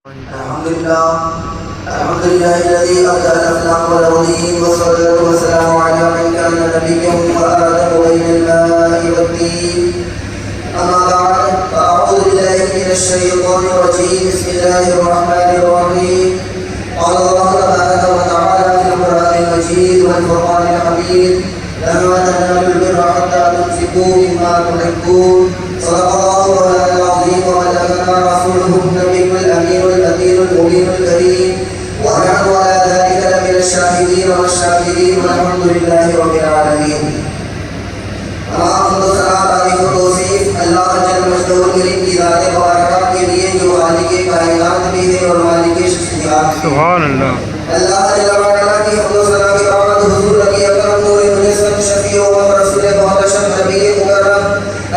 الحمد لله الذي أبدأ الأخلاق والأولين والصلاة والسلام على من كان نبيا وآدم بين الماء والدين. أما بعد فأعوذ بالله من الشيطان الرجيم. بسم الله الرحمن الرحيم. قال الله تبارك وتعالى في القرآن المجيد والفرقان الحميد: لن تنالوا البر حتى تنفقوا مما تحبون. صدق الله مولانا العظيم وبلغنا رسوله النبي الأمين الأمين المبين الكريم، ونحن على ذلك لمن الشاهدين والشاكرين والحمد لله رب العالمين. تمام تعریف و توصیف اللہ جل مجدہ الکریم کی ذات مبارکہ کے لیے جو خالق کائنات بھی ہے اور مالک شخصیات ہے. سبحان اللہ. اللہ جل وعلا کی حمد و ثنا کے بعد حضور نبی اکرم نور مجسم شفیع و رسول محتشم نبی مکرم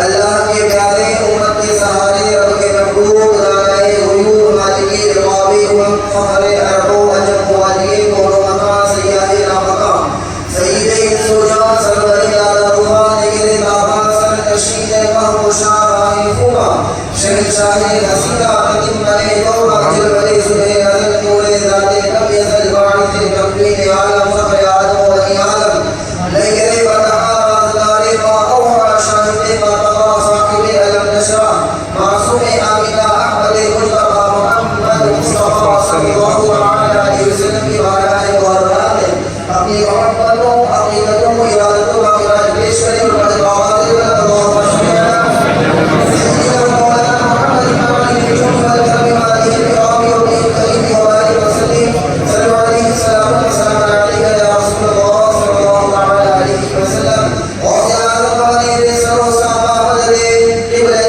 اللہ کے پیارے امت کے سہارے رب کے محبوب دانائے غیور مالکی رقابی فخر عرب و عجم والی کون و مکان سیاہ نامکان سید سوجان سرور یادروان گرے بابا سر نشید محبوشان راہ خوبا شہنشاہ حسینہ قدیم بنے دورہ جلوے سبح حضرت نور ذات کم یزل باعث تکوین عالم فخر آدم و بنی آدم لے گرے بطحا رازدار با اوحا شاہد باطبا صاحب علم نشرہ معصوم آمینہ احمد مجتبہ محمد مصطفیٰ صلی اللہ علیہ وسلم کی بارگاہ مبارکات ہے. اپنی محبتوں عقیدتوں کو ارادتوں کا خراج پیش کریں اور بڑے باوازِ بلند اللہم صلی علی سیدنا مولانا محمد علیہ وسلم علیہ الکرام ابن کریم وبارک وسلم صلی علیہ السلام والسلام علیکہ یا رسول اللہ صلی اللہ علیہ وسلم. غوث اعظم بنے سر و صحابہ مددے قبلہ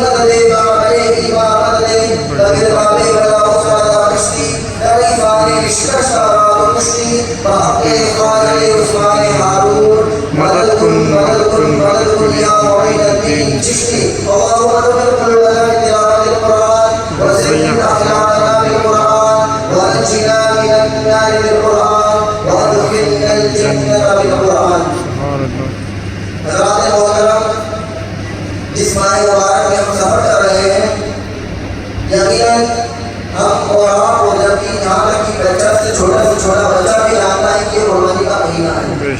مددے بابے ایمان مددے لبر بابے بلا اخرادا کشتی نریفان اشکشارات کشتی باقی خواجہ عثمان حارون مدد کن یا معین الدین چشتی. اللہم ادخل لنا بتلاوة القرآن وزین اخلاقنا بالقرآن وانجنا من النار بالقرآن وادخلنا الجنة بالقرآن. حضرات محترم، جس ماہ مبارک میں ہم سفر کر رہے ہیں، یقیناً ہم اور آپ کو جب بھی یہاں تک کہ بچہ سے چھوٹا بچہ بھی جانتا ہے کہ قربانی کا مہینہ ہے،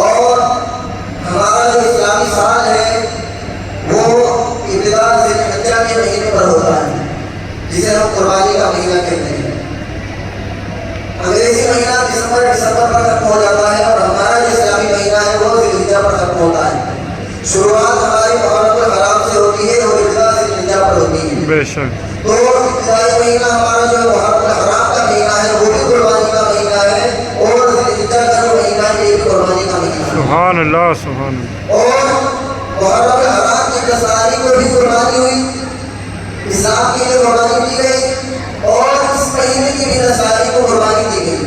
اور ہمارا جو اسلامی سال ہے وہ ابتدا ذی الحجہ کے مہینے پر ہوتا ہے جسے ہم قربانی کا مہینہ کہتے ہیں. انگریزی مہینہ دسمبر پر ختم ہو جاتا ہے اور ہمارا جو اسلامی مہینہ ہے وہ ذی الحجہ پر ختم ہوتا ہے. شروعات ہماری محرم الحرام سے ہوتی ہے اور ابتدا ذی الحجہ پر ہوتی ہے. تو ابتدائی مہینہ ہمارا جو محرم الحرام کا مہینہ ہے وہ بھی قربانی کا مہینہ ہے، اور ذی الحجہ کا جو مہینہ ہے یہ بھی قربانی کا مہینہ ہے. سبحان اللہ سبحان اللہ. اور محرم الحرام کی 10 تاریخ کو بھی قربانی ہوئی، اسلام کے لیے قربانی کی گئی، اور اس مہینے کی بھی 10 تاریخ کو قربانی کی گئی.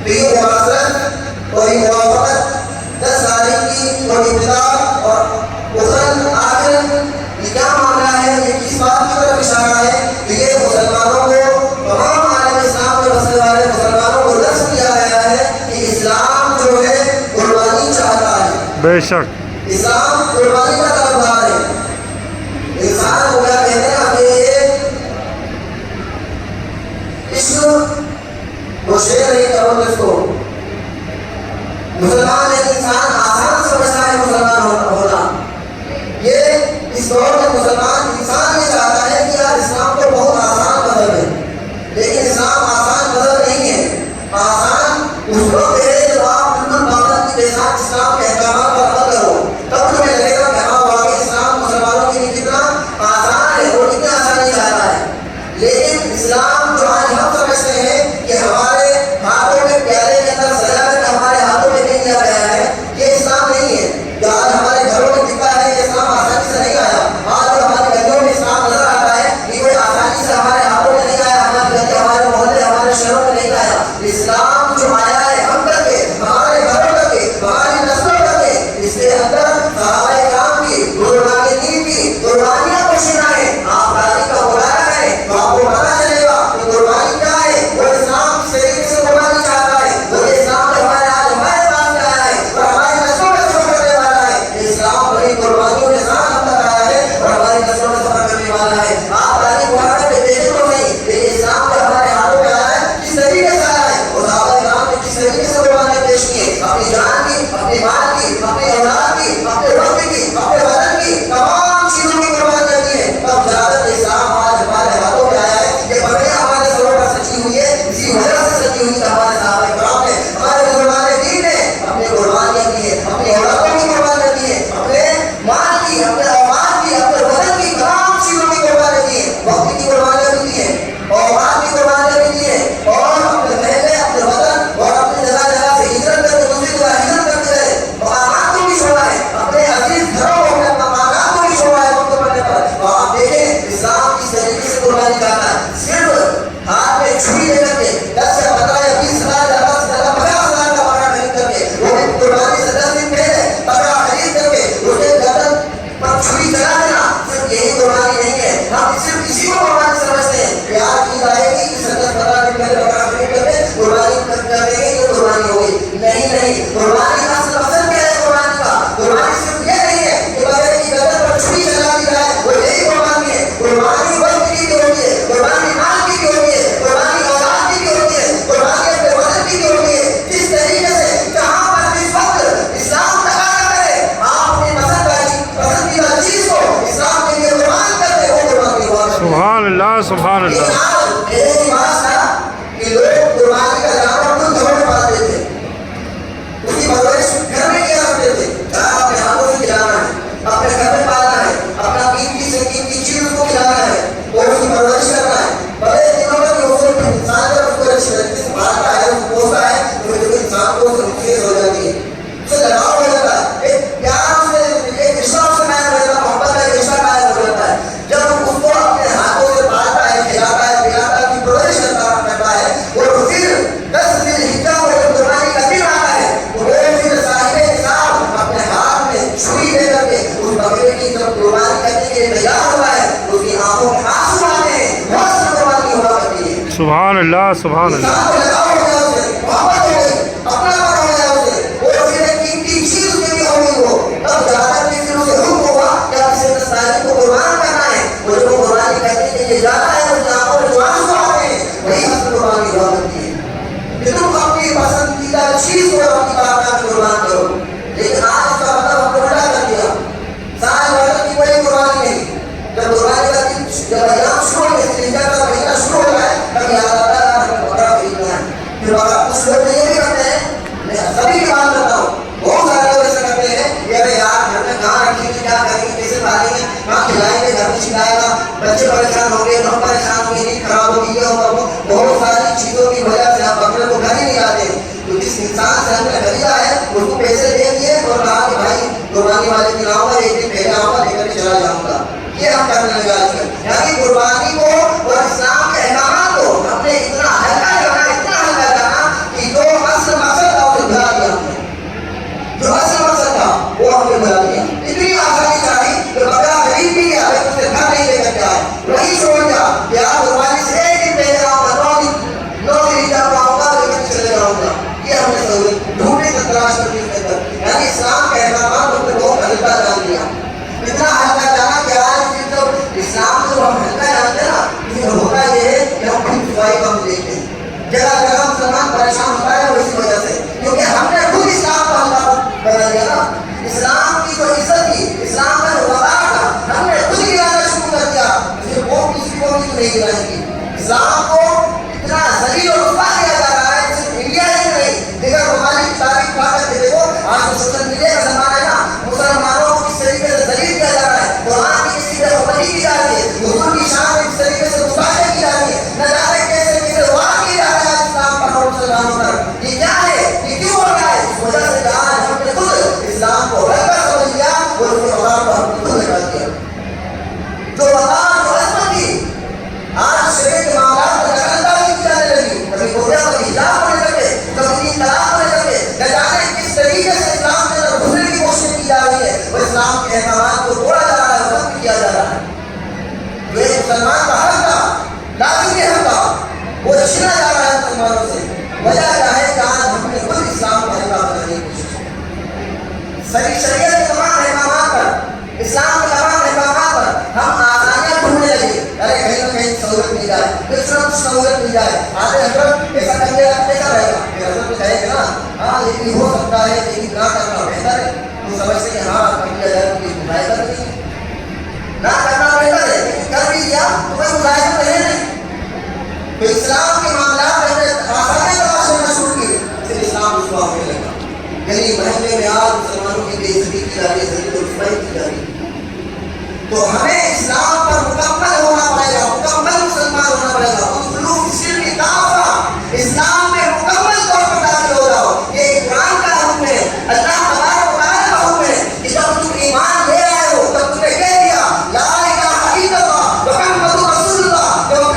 تو یہ معاصرت اور یہ موافقت 10 تاریخ کی اور ابتدا اور اخرن آخر یہ کیا معاملہ ہے، یہ کس بات کی طرف اشارہ ہے کہ یہ مسلمانوں کو، تمام عالم اسلام میں بسنے والے مسلمانوں کو درس دیا گیا ہے کہ اسلام جو ہے قربانی چاہتا ہے. بے شک اسلام قربانی کا طلبگار ہے. انسان کو کیا کہتے ہیں کہ یہ عشق وہ شعر نہیں کرو اس کو. مسلمان ایک انسان آسان سمجھتا ہے مسلمان ہونا. یہ اس دور میں مسلمان انسان یہ چاہتا ہے کہ یار اسلام تو بہت آسان مذہب ہے، لیکن اسلام آسان مذہب نہیں ہے. آسان اس وقت ہے جب آپ بالکل پابندی کے ساتھ اسلام کے احکامات پر عمل کرو، تب جو قربانی جاتا ہے صرف ہاتھ میں چھری لے کر کے 10 یا 15 یا 20 ہزار یا 10 یا 50,000 کا بکرا خرید کر کے وہ قربانی سے 10 دن پہلے بکرا خرید کر کے اسے گردن پر چھری چلا دینا صرف یہی قربانی نہیں ہے. ہم صرف اسی کو قربانی سمجھتے ہیں کہ آج عید آئے گی کہ 10-15 دن پہلے بکرا خرید کر کے قربانی کر دیں گے یہ قربانی ہوگی. نہیں قربانی کا اصل مقصد کیا ہے؟ قربانی کا قربانی صرف یہ نہیں ہے کہ بغیر کی گردن پر چھری چلا دی جائے وہ یہی قربانی ہے. قربانی وقت کی بھی ہوتی ہے, قربانی مال کی بھی ہوتی ہے, قربانی اولاد کی بھی ہوتی ہے, قربانی اپنے وطن کی بھی ہوتی ہے. جس طریقے سے جہاں پر جس وقت اسلام تقاضا کرے آپ اپنی پسندیدہ چیز کو اسلام کے لیے قربان کر دیں وہ قربانی ہوا. سبحان اللہ سبحان اللہ. ایسی بات تھا کہ لوگ قربانی کا جانور خود گھر میں پالتے تھے, اس کی پرورش گھر میں کیا کرتے تھے. اپنے ہاتھوں سے کھلانا ہے, اپنے گھر میں پالنا ہے, اپنا قیمتی سے قیمتی چیز کو کھلانا ہے اور اس کی پرورش کرنا ہے. بڑے دنوں میں بھی اس کو انسان جب اس کو اچھی لگتی ہے مارتا ہے اس کو پوستا ہے تو پھر انسان کو خیز ہو جاتی ہے, اس سے لگاؤ ہو جاتا ہے, ایک پیار سے ایک رشتہ سے قائم ہو جاتا ہے, محبت کا رشتہ قائم ہو جاتا ہے. جب اس کو اپنے ہاتھوں سے پالتا ہے, کھلاتا ہے, پلاتا ہے, کی پرورش کرتا ہے اور پھر 10 دن ہجرت اور جب قربانی کا دن آتا ہے تو وہ پھر صاحب حساب اپنے ہاتھ میں چھری لے کر کے اس بکرے کی جب قربانی کرنے کے لیے تیار ہوا ہے اس کی آنکھوں میں آنسو آتے ہیں, بہت سی قربانی ہوا کرتی ہے. سبحان اللہ سبحان اللہ. انسان کو لگاؤ ہو گیا اسے, محبت ہو گئی, اپنا ہو گیا اسے اور پھر ایک قیمتی چیز اس کے لیے ہو گئی وہ. تب جا کر کے پھر اسے حکم ہوگا کہ اب اسے نسائل کو قربان کرنا ہے. وہ جو قربانی کرنے کے لیے جاتا ہے اس کی آنکھوں میں جو آنسو آتے ہیں وہی اصل قربانی ہوا کرتی ہے کہ تم اپنی پسندیدہ چیز کو اپنی بارگاہ میں قربان کرو. لیکن آج اس کا مطلب ہم نے الٹا کر دیا. سائنس والوں کی کوئی قربانی نہیں. جب قربانی کا دن جب ایام شروع ہو گئے, ہجرت کا مہینہ شروع ہو گیا ہے, تب یاد آتا ہے ہمیں بکرا خریدنا ہے. پھر کچھ لوگ یہ بھی کرتے ہیں, میں سبھی کی بات کرتا ہوں, بہت سارے لوگ ایسا کرتے ہیں کہ ارے یار گھر میں کہاں رکھیں گے, کیا کریں گے, کیسے پالیں گے, کہاں کھلائیں گے, گھر میں چھلائے گا, بچے پریشان ہوں گے, ہم پریشان ہوں گے, نیند خراب ہوگی, یہ ہوگا وہ. بہت ساری چیزوں کی وجہ سے آپ بکرے کو گھر ہی نہیں آتے. تو جس انسان سے ہم نے خریدا ہے اس کو پیسے دے دیے اور کہا کہ بھائی قربانی والے دن آؤں گا, ایک دن پہلے آؤں گا, لے کر کے چلا جاؤں گا. یہ ہم کرنے لگا آج کل. یعنی قربانی کو اور اسلام کے احکامات کو ہم نے اتنا ہلکا جانا کہ جو اصل مقصد تھا اسے بھلا دیا ہم نے. جو اصل مقصد تھا وہ ہم نے بھلا دیا. اتنی آسانی چاہیے کہ بکرا خرید بھی گیا لیکن اسے گھر نہیں لے کر کے آئے, وہی چھوڑ دیا کہ آپ قربانی سے ایک دن پہلے آؤں گا, 9 دن جب آؤں گا لے کر چلے جاؤں گا. یہ ہم نے سہولت ڈھونڈنے کا تلاش کرنے کے اندر, یعنی اسلام کے احکامات ہم نے بہت ہلکا جان دیا. اتنا ہلکا جانا کہ آج پھر جب اسلام کو ہم ہلکا جانتے ہیں نا, پھر ہوتا یہ ہے کہ ہم خود دفاعی کم دیکھتے ہیں. جگہ جگہ مسلمان پریشان ہوتا ہے اسی وجہ سے, کیونکہ ہم نے خود اسلام کو ہلکا بنا دیا نا. اسلام کی جو عزت تھی, اسلام کا جو وقار تھا, ہم نے خود گرانا شروع کر دیا. پھر وہ کسی کو بھی نہیں گرائیں گی. اسلام کو اتنا ذلیل اور رسوا کیا جا رہا ہے, صرف انڈیا ہی نہیں دیگر ممالک کی تاریخ پڑھ کر کے دیکھو. آج تو سوشل میڈیا کا زمانہ ہے نا, مسلمانوں کو کس طریقے سے ذلیل کیا جا رہا ہے, قرآن کی کسی طرح خبری کی جا رہی ہے, حضور کی شان میں کس طریقے سے مطالعہ کی جا رہی ہے, نہ جانے کیسے کیسے وار کیا جا رہا ہے اسلام پر مسلمانوں پر. یہ کیا ہے, یہ کیوں ہو رہا ہے؟ اس وجہ سے کہ آج ہم نے خود اسلام کو ہلکا سمجھ لیا اور اس کے وقار کو ہم نے خود نکال دیا. جو وقار جو عظمت تھی آج شریعت کے معاملات میں دخلندازی کی جانے لگی. کبھی گویا کبھی حجاب ہونے لگے, کبھی تین طلاق ہونے لگے, نہ جانے کس طریقے سے اسلام کے اندر گھسنے کی کوشش کی جا رہی ہے. وہ اسلام کے احکامات کو توڑا جا رہا ہے, ختم کیا جا رہا ہے. جو ایک مسلمان کا حق تھا, لازمی حق تھا, وہ چھینا جا رہا ہے مسلمانوں سے. وجہ کیا ہے کہ آج ہم نے خود اسلام کو ہلکا بنانے کی کوشش کی. شریعت کے تمام احکامات پر, اسلام کے تمام احکامات پر ہم آسانیاں ڈھونڈنے لگے. ارے کہیں نہ کہیں سہولت مل جائے, کچھ نہ کچھ سہولت مل جائے. آتے حضرت ایسا کر لے گا کیسا رہے گا, کہ حضرت تو کہے گا نا ہاں یہ بھی ہو سکتا ہے, لیکن نہ کرنا بہتر ہے. تو سمجھتے کہ ہاں کر لیا جائے تو کوئی مظاہرہ نہیں ہے, نہ کرنا بہتر ہے, لیکن کر بھی دیا تو کوئی مظاہرہ تو ہے نہیں. تو اسلام کے معاملات میں آسانی تلاش کرنا شروع کی, پھر اسلام رسوا ہونے لگا. گلی محلے میں آج مسلمانوں کی بے عزتی کی جا رہی ہے, ذلیل و رسوائی کی جا رہی ہے. تو ہمیں اسلام پر مکمل ہونا پڑے گا, مکمل مسلمان ہونا پڑے گا. اسلام میں مکمل طور پر داخل ہو جاؤ. یہ قرآن کا حکم ہے, اللہ تبارک و تعالیٰ کا حکم ہے کہ جب تم ایمان لے آئے ہو تب تم نے کہہ دیا لا الہ الا اللہ محمد رسول اللہ.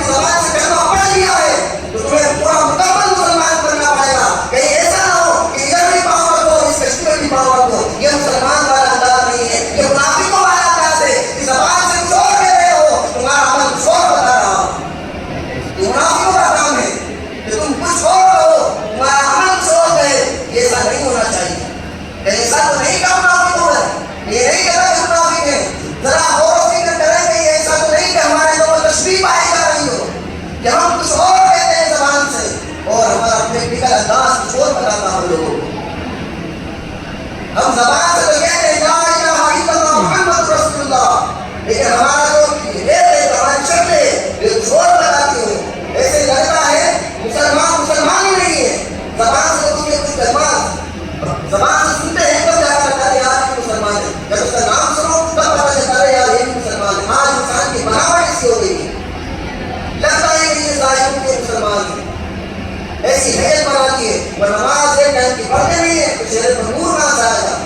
ایسی حیثیت بنا دی ہے، وہ نماز ایک ٹائم کی پڑھتے نہیں ہے تو چہرے پر نور کہاں سے آئے گا؟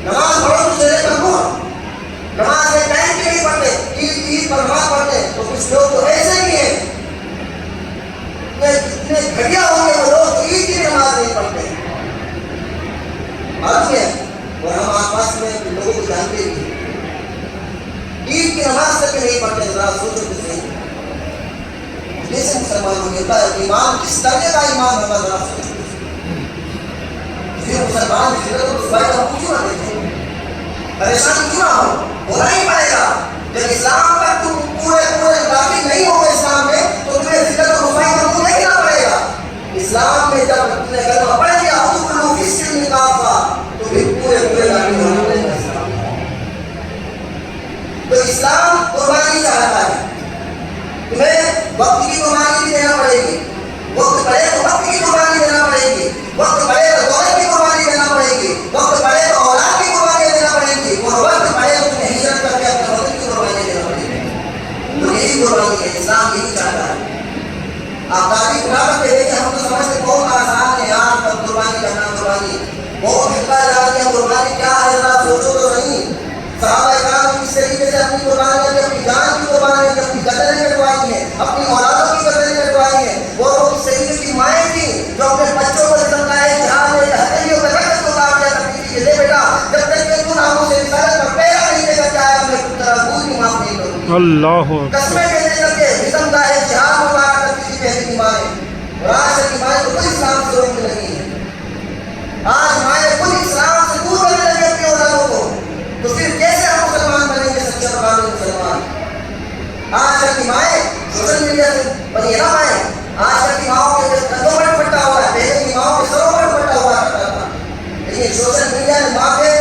نماز پڑھو تو چہرے پر نور، نماز ایک ٹائم کی نہیں پڑھتے، عید پر نماز پڑھتے تو کچھ لوگ تو ایسے ہی ہیں، اتنے گھٹیا ہوں گے وہ لوگ تو عید کی نماز نہیں پڑھتے، معلوم ہے؟ اور ہم آس پاس میں لوگوں کو جانتے بھی عید کی نماز تک نہیں پڑھتے، ذرا سوچو تو صحیح، جیسے مسلمانوں میں ہوتا ہے ایمان کس درجے کا ایمان ہوگا ذرا سوچو، پھر مسلمان پھر تو صبح کا کیوں نہ دیکھیں، پریشانی کیوں نہ ہو، ہونا ہی پڑے گا، جب اسلام پر تم پورے داخل نہیں ہو اسلام میں تو تمہیں ذکر و رفائی کا منہ نہیں کرنا پڑے گا، اسلام میں جب تم نے کلمہ پڑھ لیا ادخلوا فی السلم کافہ تو پھر پورے داخل ہونا پڑے گا اسلام، تو اسلام قربانی چاہتا ہے، تمہیں وقت کی قربانی بھی دینا پڑے گی، وقت پڑے تو وقت کی قربانی دینا پڑے گی، وقت پڑے تو دولت کی قربانی دینا پڑے گی، وقت پڑے تو اولاد کی قربانی دینا پڑے گی، اور وقت پڑے تو تمہیں ہجرت کر کے اپنے وطن کی قربانی دینا پڑے گی، تو یہی قربانی ہے، اسلام یہی چاہتا ہے۔ آپ تعریف نہ کرتے ہیں کہ ہم تو سمجھتے بہت آسان ہے یار تب قربانی کرنا، قربانی بہت ہلکا جاتی ہے، قربانی کیا ہے ذرا سوچو تو صحیح، صحابہ کرام کس طریقے سے اپنی قربانی کی، اپنی جان کی قربانی کی، اپنی قدریں کٹوائی ہیں، اپنی اولادوں کی قدریں کٹوائی ہیں، وہ اس طریقے کی مائیں تھیں جو اپنے بچوں کو سمجھائے جہاں میں ہتھیلیوں پہ رکھ کو کام کیا کرتی تھی کہ لے بیٹا جب تک کہ تو ناموں سے رسالت پر پیرا نہیں لے کر کے آیا میں تیرا دودھ بھی معاف نہیں کروں گی، اللہ قسمیں دینے کر کے جسم کا ہے جہاد مبارک کرتی تھی پہلی کی مائیں، اور آج کی مائیں تو خود اسلام سے روکنے لگی ہیں، آج مائیں خود اسلام سے دور کرنے لگے اپنے اولادوں کو، تو پھر کیسے ہم مسلمان بنیں گے سچے مقامی مسلمان؟ آج کل کی مائیں سوشل میڈیا سے بنی ہے نا مائیں، آج کل کی ماؤں کے کندھوں پر پٹا ہوا ہے، پہلے کی ماؤں کے سروں پر پٹا ہوا کرتا تھا، لیکن سوشل میڈیا نے ماں کے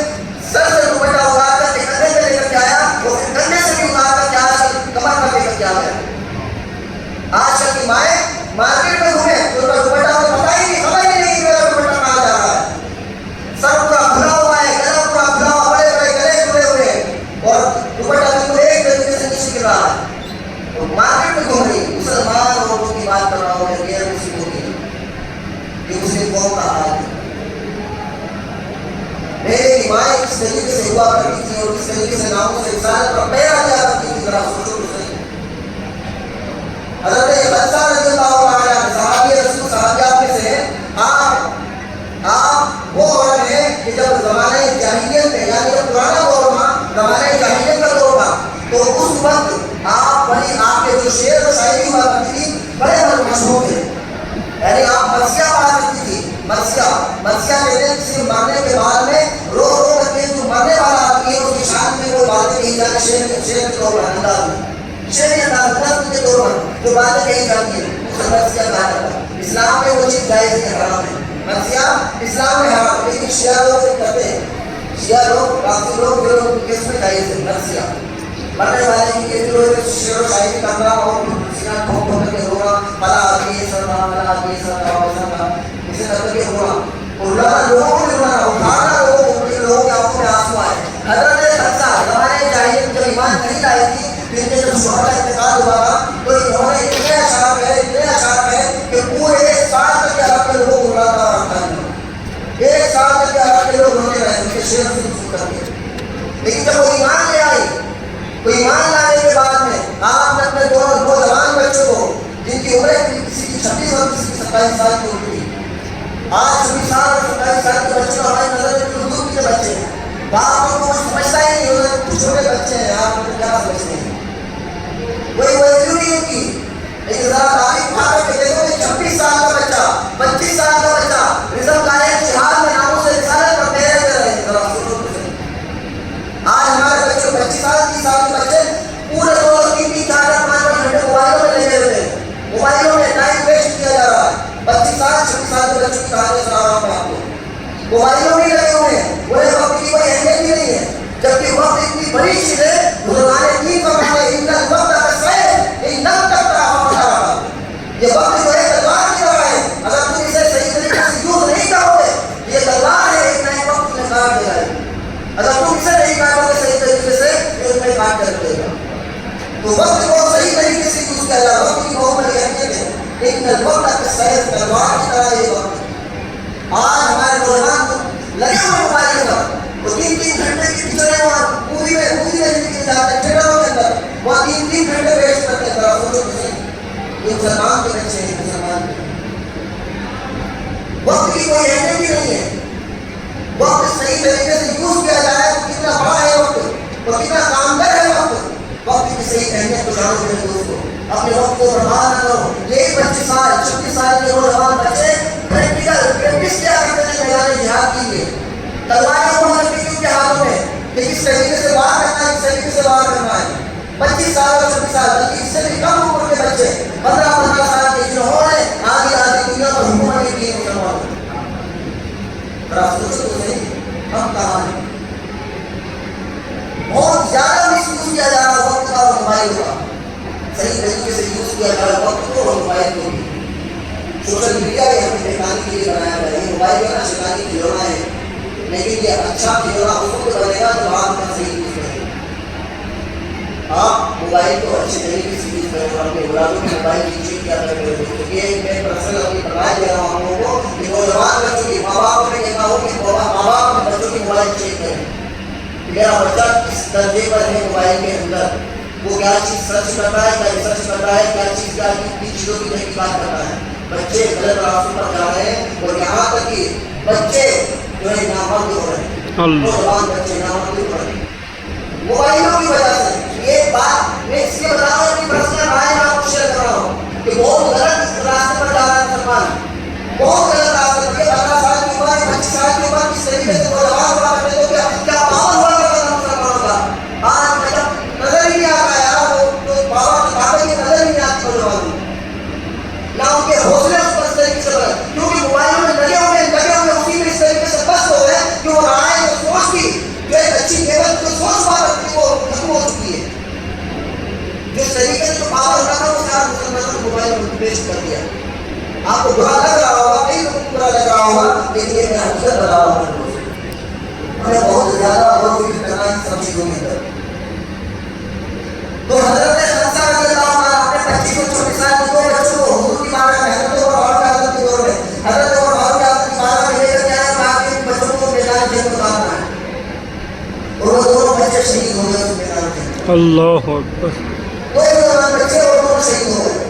سر سے دوپٹہ اتار کر کے کندھے پہ لے کر کے آیا، وہ پھر کندھے سے بھی اتار کر کے آج کمر پر لے کر کے آ گیا۔ آج کل کی مائیں مارکیٹ میں گھومیں تو ان کا دوپٹہ انہیں پتہ ہی نہیں، خبر ہی نہیں کہ میرا دوپٹہ کہاں جا رہا ہے، سر پورا کھلا ہوا ہے، گلا پورا کھلا ہوا، بڑے بڑے گلے کھلے ہوئے ہیں اور دوپٹہ بالکل ایک طریقے سے نیچے گر رہا ہے، تو مارکیٹ میں گھوم رہی مسلمان عورتوں کی بات کر رہا ہوں میں، غیر مسلموں کی، یہ مسلم قوم کا حال ہے۔ میری مائیں کس طریقے سے ہوا کرتی تھی اور کس طریقے سے ناموں سے رسالت پر پیرا دیا کرتی تھی، ذرا سوچو تو صحیح۔ حضرت حدثہ رضی اللہ عنہ صحابی رسول صحابیات میں سے آپ وہ عورت ہیں کہ جب زمانہ جاہلیت میں یعنی جب پرانا دور تھا، زمانہ جاہلیت کا دور تھا، تو اس وقت آپ کے جو شعر و شاعری ہوا کرتی تھی بڑے مشہور تھے، یعنی آپ مرثیہ پڑھا کرتی تھی، مرثیہ کہتے ہیں کسی مرنے کے بعد میں رو رو کر کے جو مرنے والا آدمی ہے اس کی شان میں وہ باتیں کہی جاتی ہیں، شعر کے طور پر انداز میں، شعری انداز کے طور پر جو باتیں کہی جاتی ہیں اسے مرثیہ کہا جاتا ہے۔ اسلام میں وہ چیز جائز نہیں، حرام ہے، مرثیہ اسلام میں حرام، لیکن شیعہ لوگ کرتے ہیں، شیعہ لوگ رافضی لوگ کس میں جائز ہے مرثیہ، مرنے والے کی کہتے ہوئے شعر و شاعری کرنا اور سینہ ٹھوک ٹھوک کر کے رونا، بلا آدمی سرما بلا آدمی سرما اسے کر کے رونا، اور لوگوں کو رونا، اٹھانا لوگوں کے آنکھوں میں آنسو آئے۔ حضرت حدثہ زمانے جاہلیت جب ایمان نہیں لائی تھی، پھر جب شوہر کا انتقال ہوا تھا تو انہوں نے اتنے اشعار ہے کہ پورے ایک سال تک کے عرب کے لوگ رونا تھا اور رکھا، ایک سال تک کے عرب کے لوگ رونے رہے ان کے شعر سن کر کے، لیکن جب وہ ایمان لے آئی تو ایمان لانے کے بعد میں آپ نے اپنے دو جوان بچوں کو جن کی عمریں کسی کی 26 اور کسی کی 27 سال کی ہوتی تھی، آج 26 سال اور 27 سال کے بچے ہماری نظر میں دور کے بچے ہیں، باپ کو کچھ سمجھتا ہی نہیں ہوتا، کچھ چھوٹے بچے ہیں آپ کو کیا سمجھتے ہیں، کوئی ویلیو نہیں ان کی، لیکن ذرا تعریف کھا کر کے دیکھو کہ 26 سال کا بچہ 25 سال کا بچہ رزق لائے جہاد میں ناموں سے رسالت پر پیرے دے رہے ہیں، ذرا سوچو تو صحیح۔ آج ہمارے بچے 25 سال 30 سال کے بچے پورے 2-3 4 5 گھنٹے موبائلوں میں لگے ہوئے ہیں، موبائلوں میں ٹائم ویسٹ کیا جا رہا ہے، 25 سال 26 سال کے بچوں کی کہانی سنا رہا ہوں میں آپ کو، موبائلوں میں لگے ہوئے ہیں، انہیں وقت کی کوئی اہمیت بھی نہیں ہے، جبکہ وقت اتنی بڑی چیز ہے، بزرگان دین فرماتے ہیں ان الوقت کالسیف ان لم تقطعه فقطعه، یہ وقت جو ہے تلوار کی طرح ہے، اگر تم اسے صحیح طریقے سے یوز نہیں کرو گے یہ تلوار ہے، ایک نہ ایک وقت تمہیں کاٹ دے گا، اگر تم اسے نہیں کاٹو گے صحیح طریقے سے یہ تمہیں کاٹ کر دے گا، تو وقت کو صحیح طریقے سے یوز کیا جائے، وقت کی بہت بڑی اہمیت ہے۔ لیکن الوقت سیف تلوار کی طرح یہ وقت ہے. آج ہمارے نوجوان لگے ہوئے موبائل پر، وہ 3 گھنٹے کی پکچریں وہاں پوری میں زندگی جاتے ہیں تھیٹروں کے اندر، وہاں 3 گھنٹے ویسٹ کرتے ہیں. ذرا سوچو یہ مسلمان کے بچے ہیں، مسلمان کے وقت کی کوئی اہمیت ہی نہیں ہے. وقت صحیح طریقے سے یوز کیا جائے تو کتنا بڑا ہے وقت اور کتنا کامگر ہے وقت. وقت کی صحیح اہمیت کو جانو میرے دوستو، اپنے وقت کو برباد نہ کرو. یہ 25 سال 26 سال کے نوجوان بچے پریکٹس کیا کرتے ہیں میدان جہاد کے لیے. تلواریں وہ لگتی تھی ان کے ہاتھوں میں کہ کس طریقے سے وار کرنا ہے، کس طریقے سے وار کرنا ہے. 25 سال اور 26 سال بلکہ اس سے بھی کم عمر کے بچے 15 سال کے جنہوں نے آدھی دنیا پر حکومت کی مسلمانوں. سوچو تو صحیح ہم کہاں ہیں. بہت زیادہ مس یوز کیا جا رہا وقت کا اور موبائل کا. صحیح طریقے سے یوز کیا جا رہا وقت کو اور موبائل کو بھی. سوشل میڈیا بھی ہمیں دکھانے کے لیے بنایا گیا ہے. یہ موبائل کا شیطانی کھلونا ہے، لیکن یہ اچھا کھلونا اس وقت بنے گا جب آپ کا صحیح یوز کریں. آپ موبائل کو اچھے طریقے سے یوز کریں اور اپنے اولادوں کی موبائل کی چیز کیا کریں. کیونکہ میں پرسنل اپنی بتایا دے رہا ہوں آپ لوگوں کو کہ نوجوان بچوں کی ماں باپ نے کہا ہو کہ ماں باپ اپنے بچوں کی موبائل چیک کریں. میرا بچہ کس درجے پر ہے موبائل کے اندر، وہ کیا چیز سرچ کرتا ہے، کیا ریسرچ کرتا ہے، کیا چیز کیا چیزوں کی تحقیقات کرتا ہے. بچے غلط راستوں پر جا رہے ہیں اور یہاں تک کہ بچے جو ہے نامرد ہو رہے ہیں. نوجوان بچے نامرد ہو رہے ہیں موبائلوں کی وجہ سے. یہ بات میں اس لیے بتا رہا ہوں کہ پرسنل رائے میں آپ کو شیئر کر رہا ہوں کہ بہت غلط راستے پر جا رہا ہے مسلمان، بہت غلط راستے پر. 15 سال کی عمر 25 سال کی عمر کس طریقے سے نوجوان ہوا کرتے تو کیا پاور ہوا کرتا تھا مسلمانوں کا. آج مطلب نظر ہی نہیں آتا یار، وہ پاور کی طاقت کی نظر ہی نہیں آتی نوجوانوں کو، نہ ان کے حوصلے اس پر اس طریقے سے بڑھے کیونکہ موبائلوں میں لگے ہوئے اسی میں اس طریقے سے بس ہو گئے کہ وہ رائے جو سوچ کی جو ایک اچھی نعمت جو سوچ پا رکھتی وہ ختم ہو چکی ہے. جس طریقے سے جو پاور ہوتا تھا وہ سارا مسلمانوں کو موبائل میں پیش کر دیا. آپ کو برا لگ رہا ہوگا، کئی لوگوں کو برا لگ رہا ہوگا، لیکن یہ میں حقیقت بتا رہا ہوں. ہمیں بہت زیادہ غور و فکر کرنا ہے سب چیزوں کے اندر. تو حضرت خنسا رضی اللہ عنہ اپنے 25 اور 24 سال کے دو بچوں کو حضور کی بارگاہ میں حضرت عمر فاروق اعظم کے دور میں حضرت عمر فاروق اعظم کی بارگاہ میں لے کر کے آئے تاکہ ان بچوں کو میدان جنگ اتارنا ہے. اور وہ دونوں بچے شہید ہو گئے اس میدان جنگ. اللہ اکبر. دو نوجوان بچے اور دونوں شہید ہو گئے.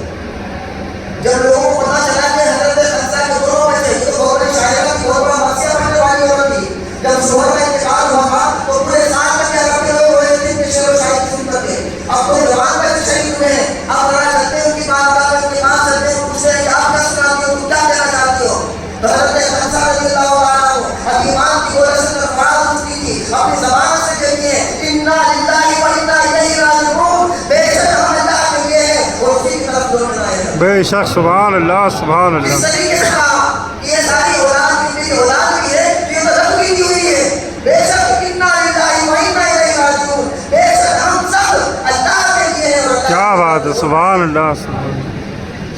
جب لوگوں کو پتا چلا کہ حضرت خنسا کے دونوں بچے، یہ تو بہت بڑی شاعرہ کی بہت بڑا مسئلہ بننے والی عورت تھی، جب شوہر کا انتقال ہوا تھا تو پورے سال تک کیا کرتے ہوئے وہ ایک دن میں شعر و شاعری سنتے تھے. اب تو جوان بچے شہید ہوئے ہیں، اب ذرا چلتے ان کی بات میں ان کے پاس چلتے ہیں، پوچھتے ہیں کہ آپ کیا سناتی ہو، تم کیا کہنا چاہتی ہو. تو حضرت خنسا رضی اللہ عنہ اب ایمان کی گولے سے فراغ ہو چکی تھی، اپنی زبان سے کہتی ہے انا للہ و انا الیہ راجعون. بے شک ہم اللہ کے لیے ہیں اور اسی کی طرف لوٹنا ہے. بے شک سبحان اللہ سبحان اس اللہ. طریقے سے کہا یہ ساری اولاد میری اولاد بھی ہے، یہ تو رب کی دی ہوئی ہے. بے شک انا للہ و انا الیہ راجعون. بے شک ہم سب اللہ کے لیے ہیں اور اللہ کیا بات ہے، سبحان اللہ سبحان اللہ.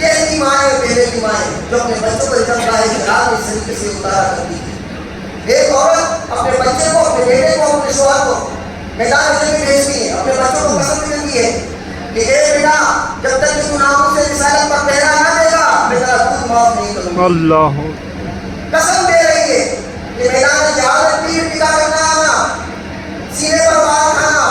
یہ ایسی مائیں پہلے کی مائیں جو اپنے بچوں کو اتنا جہاد اس طریقے سے اتارا کرتی تھی. ایک عورت اپنے بچے کو، اپنے بیٹے کو، اپنے شوہر کو میدان جنگ میں بھیجتی ہے، اپنے بچوں کو قسم ملتی ہے کہ اے بیٹا جب تک کہ تو ناموس سے رسالت پر پہرا نہ دے گا میں تیرا خود معاف نہیں کروں گا. اللہ قسم دے رہی ہے کہ میدان جہاد میں پیر ٹکا کرنا آنا، سینے پر وار کھانا،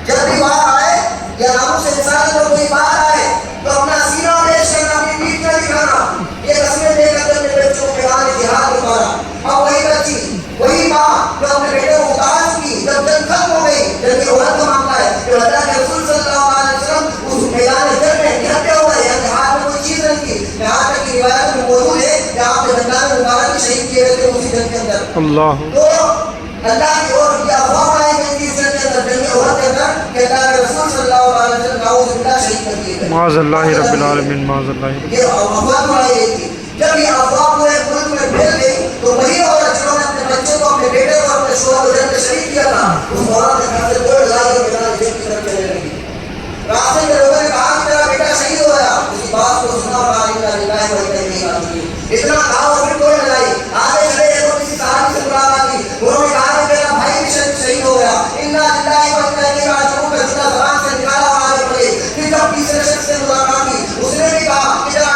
جب بھی وار آئے یا ناموس سے رسالت پر کوئی بات آئے تو اپنا سینہ پیش کرنا، اپنی پیٹھ نہ دکھانا. یہ قسمیں دے کر کے اپنے بچوں کو میدان جہاد میں اتارا. اب وہی بچی، وہی ماں جو اپنے بیٹے کو اتار چکی، جب جنگ ختم ہو گئی، جنگ کی عورت کا معاملہ ہے کہ اللہ کے رسول صلی اللہ علیہ وسلم اس میدان جنگ میں نہتے ہو گئے، یعنی ہاتھ میں کوئی چیز نہیں تھی. یہاں تک کہ روایت میں موجود ہے کہ آپ نے رمضان مبارک شہید کیے گئے تھے اسی جنگ کے اندر. اللہ. تو اللہ کی اور یہ افواہ بنائی گئی تھی اس جنگ کے اندر، جنگ عہد کے اندر کہ اللہ کے رسول صلی اللہ علیہ وسلم نعوذ باللہ شہید کر دیے گئے. معاذ اللہ رب العالمین، معاذ اللہ. یہ افواہ بنائی گئی تھی. جب یہ افواہ پورے ملک میں پھیل گئی تو وہی عورت جنہوں نے اپنے بچوں کو، اپنے بیٹے کو، اپنے شوہر کو جنگ میں شریک کیا تھا، اس عورت نے گھر سے دوڑ لائی اور میدان جنگ کی طرف چلنے لگی. راستے میں لوگوں نے کہا کہ میرا بیٹا شہید ہو گیا. اسی بات کو سنا اور انا للہ و انا الیہ راجعون. اتنا کہا اور پھر دوڑ لائی. آگے چلے گئے تو کسی صحابی سے ملاقات کی، انہوں نے کہا کہ میرا بھائی بھی شہید ہو گیا. انا للہ و انا الیہ راجعون کا جملہ زبان سے نکالا اور آگے بڑھے. پھر جب تیسرے شخص سے ملاقات کی، اس نے بھی کہا کہ میرا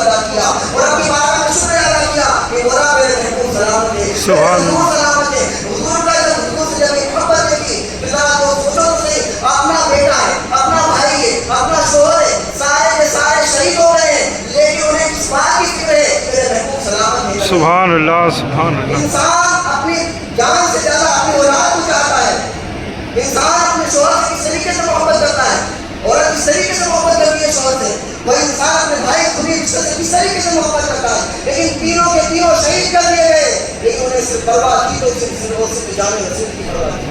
ادا کیا اور اپنی بارگاہ میں شکر ادا کیا کہ مولا میرے محبوب سلامت ہے، سبحان میرے حضور سلامت ہے۔ حضور کا جب حضور سے جب ایک محبت دیکھی کہ ذرا تو سوچو تو صحیح، اپنا بیٹا ہے، اپنا بھائی ہے، اپنا شوہر ہے، سارے کے سارے شہید ہو گئے ہیں، لیکن انہیں کس بات کی فکر ہے؟ میرے محبوب سلامت ہے۔ سبحان اللہ سبحان اللہ انسان اپنی جان سے زیادہ اپنی اولاد کو چاہتا ہے، انسان اپنے شوہر سے کس طریقے سے محبت کرتا ہے، عورت کس طریقے سے محبت کرتی ہے شوہر سے، کوئی انسان اپنے بھائی خونی رشتے سے کس طریقے سے محبت کرتا ہے، لیکن تینوں کے تینوں شہید کر دیے گئے، لیکن انہیں صرف پرواہ کی تو صرف جان رسول کی پرواہ کی،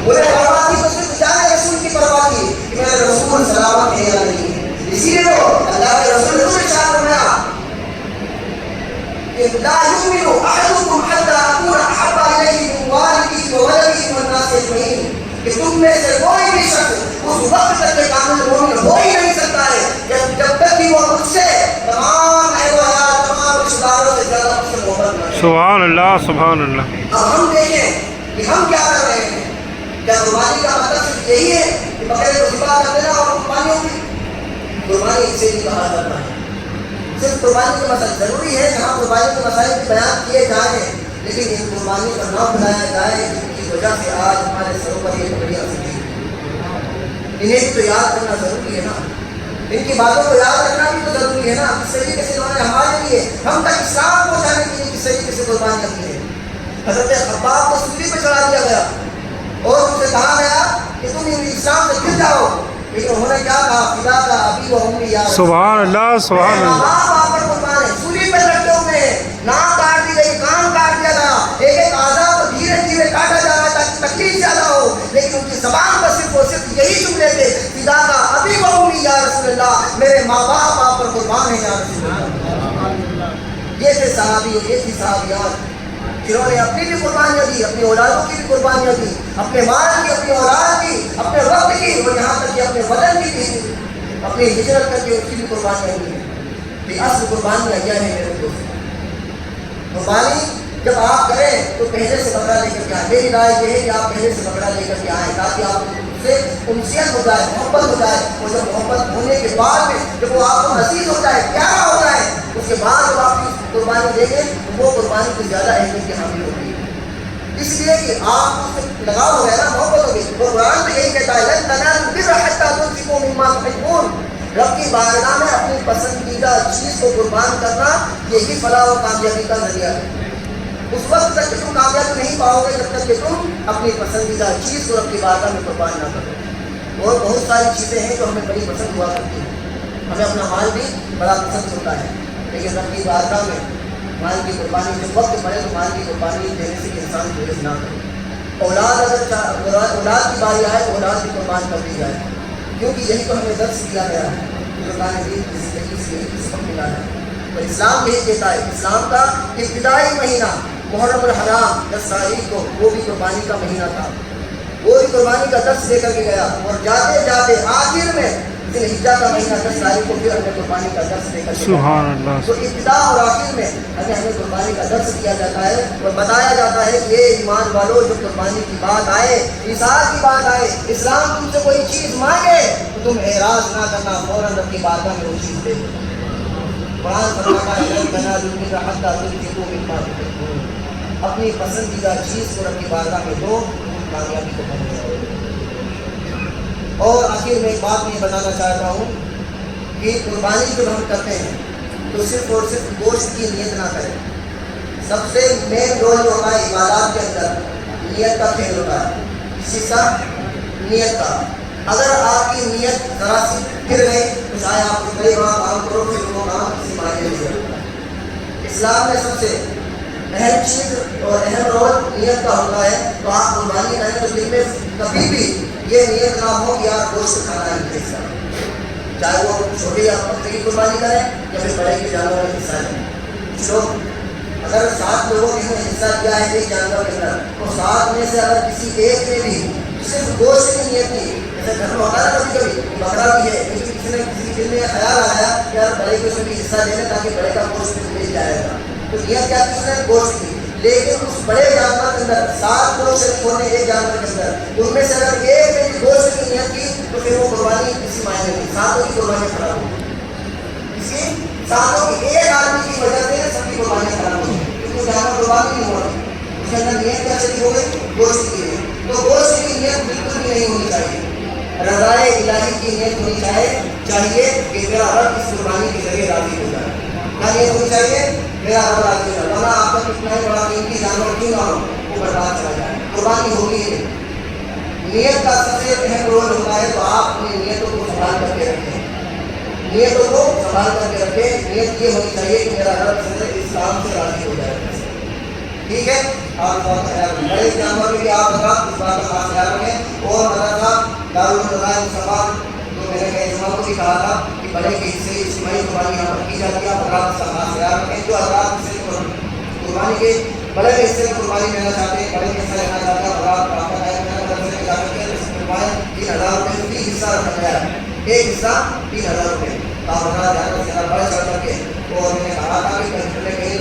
انہیں پرواہ کی تو صرف جان رسول کی پرواہ کی کہ میرے رسول سلامت ہے یا نہیں۔ اسی لیے تو اللہ کے رسول نے ارشاد فرمایا لا يؤمن احدكم حتى اكون احب اليه من والده وولده والناس اجمعين، کہ تم میں سے کوئی بھی شخص اس وقت تک کے کامل مومن ہو ہی نہیں سکتا ہے جب تک کہ وہ مجھ سے تمام اہل و عیال تمام رشتہ داروں سے زیادہ مجھ سے محبت کرے۔ سبحان اللہ سبحان اللہ اب ہم دیکھیں کہ ہم کیا کر رہے ہیں، کیا قربانی کا مطلب صرف یہی ہے کہ بکرے کو ذبح کر دینا اور قربانی ہوگی؟ قربانی اسے نہیں کہا جاتا ہے، صرف قربانی کے مسائل ضروری ہے، جہاں قربانی کے مسائل بھی بیان کیے جائیں، لیکن ان قربانی کا نام بنایا جائے جن کی وجہ سے آج ہمارے سروں پر یہ پگڑیاں سجی ہیں، انہیں بھی تو یاد کرنا ضروری ہے نا، ان کی باتوں کو یاد رکھنا بھی تو ضروری ہے نا۔ کس طریقے سے انہوں نے ہمارے لیے ہم تک اسلام پہنچانے کے لیے کس طریقے سے قربانیاں کی ہیں۔ حضرت خباب کو سولی پہ چڑھا دیا گیا اور ان سے کہا گیا کہ تم اسلام سے گر جاؤ، لیکن انہوں نے کیا کہا؟ فدا کا ابی و امی یا رسول سبحان اللہ سبحان اللہ باپ پر قربان ہے، سولی پہ لٹکے ہوئے ہیں، ناک کاٹ دی گئی، کان کاٹ دیا گیا، ایک ایک اعضاء کو دھیرے دھیرے کاٹا جا رہا ہے تاکہ تکلیف زیادہ ہو، لیکن ان کی زبان پر صرف اور صرف یہی جملے تھے، فدا کا ابی و امی یا رسول اللہ، میرے ماں باپ آپ پر قربان ہیں یا رسول اللہ۔ یہ تھے صحابی اور یہ تھی صحابیات جنہوں نے اپنی بھی قربانیاں دی، اپنی اولادوں کی بھی قربانیاں دی، اپنے مال کی، اپنی اولاد کی، اپنے وقت کی اور یہاں تک کہ اپنے بدن کی بھی، اپنی ہجرت کر کے اس کی بھی قربانیاں دی۔ یہ اصل قربانیاں کیا ہے میرے دوست؟ قربانی جب آپ کریں تو پہلے سے بکرا لے کر کے آئیں۔ میری رائے یہ ہے کہ آپ پہلے سے بکرا لے کر کے آئیں تاکہ آپ سے انسیت ہو جائے، محبت ہو جائے، اور جب محبت ہونے کے بعد میں جب وہ آپ کو عزیز ہو جائے، پیارا ہو جائے، اس کے بعد جب آپ کی قربانی دیں گے وہ قربانی کی زیادہ اہمیت کی حامل ہوگی، اس لیے کہ آپ اس سے لگاؤ ہو گیا نا، محبت ہوگی۔ وہ قرآن میں یہی کہتا ہے لن تنالوا البر حتى تنفقوا مما تحبون، رب کی بارگاہ میں اپنی پسندیدہ چیز کو قربان کرنا یہی فلاح و کامیابی کا ذریعہ ہے۔ اس وقت تک کہ تم کامیابی نہیں پاؤ گے جب تک کہ تم اپنی پسندیدہ چیز کو رب کی بارگاہ میں قربان نہ کرو۔ اور بہت ساری چیزیں ہیں جو ہمیں بڑی پسند ہوا کرتی ہیں، ہمیں اپنا مال بھی بڑا پسند ہوتا ہے، لیکن رب کی بارگاہ میں مال کی قربانی جب وقت پڑے تو مال کی قربانی دینے سے انسان گریز نہ کرے۔ اولاد اگر اولاد کی باری آئے تو اولاد بھی قربان کر دی جائے، کیونکہ یہی تو ہمیں درس دیا گیا ہے، قربان دین کی زندگی سے یہی سبق ملا ہے۔ اور اسلام یہی کہتا ہے، اسلام کا ابتدائی مہینہ محرم الحرام 10 تاریخ کو وہ بھی قربانی کا مہینہ تھا، وہ بھی قربانی کا درس دے کر کے گیا، اور جاتے جاتے آخر میں ذی الحجہ کا مہینہ 10 تاریخ کو پھر ہمیں قربانی کا درس دے کر کے سبحان اللہ تو ابتدا اور آخر میں ہمیں قربانی کا درس دیا جاتا ہے اور بتایا جاتا ہے کہ یہ ایمان والوں جو قربانی کی بات آئے، ایثار کی بات آئے، اسلام تم سے کوئی چیز مانگے تو تم اعراض نہ کرنا، فوراً رب کی بارگاہ میں وہ چیز دے دو۔ قرآن فرماتا ہے لن تنالوا البر حتى تنفقوا مما تحبون، اپنی پسندیدہ چیز کو رب کی بارگاہ میں دو، کامیابی کو پہنچ جاؤ۔ اور آخر میں ایک بات میں بتانا چاہتا ہوں کہ قربانی جب ہم کرتے ہیں تو صرف اور صرف گوشت کی نیت نہ کریں، سب سے مین رول جو ہوتا ہے عبادات کے اندر نیت کا کھیل ہوتا ہے، حصہ نیت کا۔ اگر آپ کی نیت ذرا سی پھر گئی تو چاہے آپ کئی بار کام کرو پھر وہ کام کسی معنی نہیں رکھتا۔ اسلام میں سب سے اہم چیز اور اہم رول نیت کا ہوتا ہے، تو آپ قربانی کریں تو دل میں کبھی بھی یہ نیت نہ ہو کہ آپ گوشت کھانا ہے حصہ، چاہے وہ چھوٹے یا بکرے کی قربانی کریں یا پھر بڑے کے جانور کا حصہ لیں۔ کچھ لوگ اگر 7 لوگوں نے حصہ کیا ہے ایک جانور کے اندر، تو 7 میں سے اگر کسی ایک نے بھی صرف گوشت کی نیت کی، جیسے گھر میں ہوتا ہے کبھی کبھی بکرا بھی ہے، لیکن کسی نے کسی دل میں خیال آیا کہ یار بڑے کو اس میں بھی حصہ لے لیں تاکہ بڑے کا گوشت مل جائے گا، تو نیت کیا کی اس نے؟ گوشت کی۔ لیکن اس بڑے جانور کے اندر 7 لوگ شریک ہونے ایک جانور کے اندر، ان میں سے اگر ایک نے بھی گوشت کی نیت کی تو پھر وہ قربانی کسی معنی نہیں، 7 کی قربانی خراب ہوگی۔ اسی ساتھوں کی ایک آدمی کی وجہ سے سب کی قربانیاں خراب ہو گئی، کیونکہ جانور قربان نہیں ہو رہے، اس کے اندر نیت کیا چلی ہو گئی؟ گوشت کی نیت، تو گوشت کی نیت بالکل بھی نہیں ہونی چاہیے۔ رضائے الہی کی نیت ہونی چاہیے کہ میرا رب اس قربانی کے ذریعے راضی ہو جائے، کیا نیت ہونی چاہیے؟ میرا رب راضی ہو جائے، ورنہ آپ کا کتنا ہی بڑا قیمتی جانور کیوں نہ ہو وہ برباد چلا جائے، قربانی ہوگی ہی نہیں۔ نیت کا سب سے اہم رول ہوتا ہے، تو آپ اپنی نیتوں کو سنبھال کر کے رکھیں، نیتوں کو سنبھال کر کے رکھیں۔ نیت یہ ہونی چاہیے کہ میرا رب سے اس کام سے راضی ہو جائے، ٹھیک ہے؟ آپ بہت خیال رکھیں، بڑے جانور میں بھی آپ حضرات اس بات کا خاص خیال رکھیں۔ اور مدرسہ دارالفضائل مصطفیٰ تو میں نے کئی جمعوں کو بھی کہا تھا کہ بڑے کے حصے اجتماعی قربانی یہاں پر کی جاتی ہے، آپ حضرات اس کا خاص خیال رکھیں۔ جو حضرات اس سے قربانی کے بڑے کے حصے میں قربانی لینا چاہتے ہیں، بڑے کے حصہ لینا چاہتے ہیں، حضرات رابطہ قائم کرنا مدرسے میں جا کر کے قربانی 3000 روپئے فی حصہ رکھا گیا ہے، ایک حصہ 3000 روپئے، آپ حضرات جا کر بڑھ چڑھ کر کے، اور میں نے کہا تھا کہ